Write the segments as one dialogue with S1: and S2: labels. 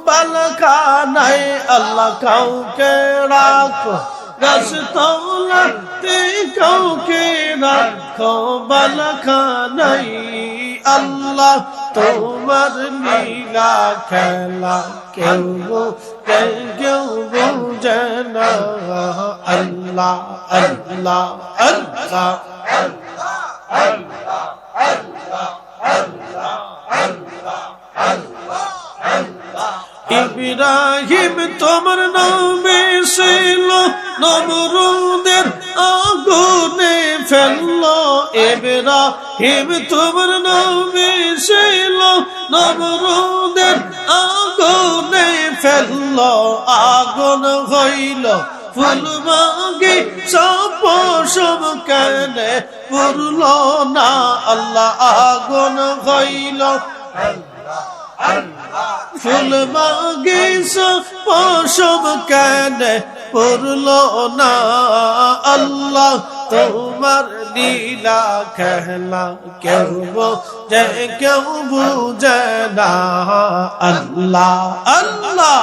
S1: বালখানায় আল্লাহ কাউকে রাখো গাছতলাতে কাউকে রাখো বালখানায় আল্লাহ তোমার লীলা খেলা কেউ বুঝে না আল্লাহ আল্লাহ আল্লাহ ইব্রাহিম তোমার নামে ছিল নমরুদের আগুনে ফেললো ইব্রাহিম তোমার নামে ছিল নমরুদের আগুনে ফেললো আগুন হইল ফুল মাগে সপসম কেনে পুরল না আল্লাহ আগুন হইল ফুল বাগিস পশম কেনে পুরল না আল্লাহ তোমার লীলা খেলা কেউ বুঝে না আল্লাহ আল্লাহ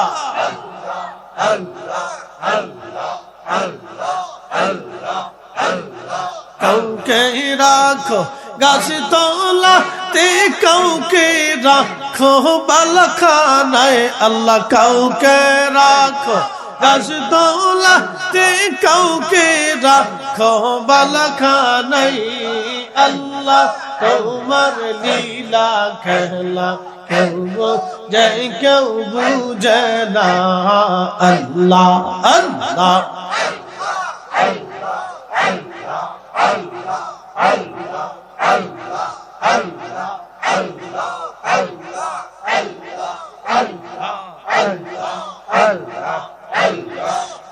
S1: কাউকে রাখো গাছ তলাতে কাউকে রাখো বালখানায় আল্লাহ কাউকে রাখো গাছ তলাতে কাউকে রাখো বালখানায় আল্লাহ তোমার লীলা খেলা কেউ বুঝে না আল্লাহ আল্লাহ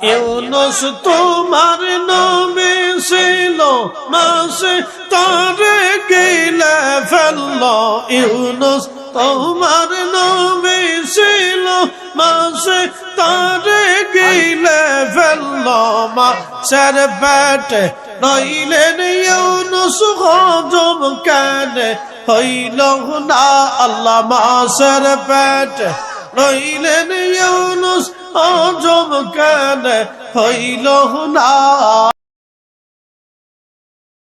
S1: ইউনুস তোমার নামে ছিল মাসে তারে গিলে ফেললো ইউনুস তোমার নামে ছিল মাসে তারে গিলে ফেললো মাছের পেটে রইলেন ইউনুস হজম কেনে হইল না আল্লাহ মাছের পেটে রইলেন ইউনুস হজম কেনে হইল না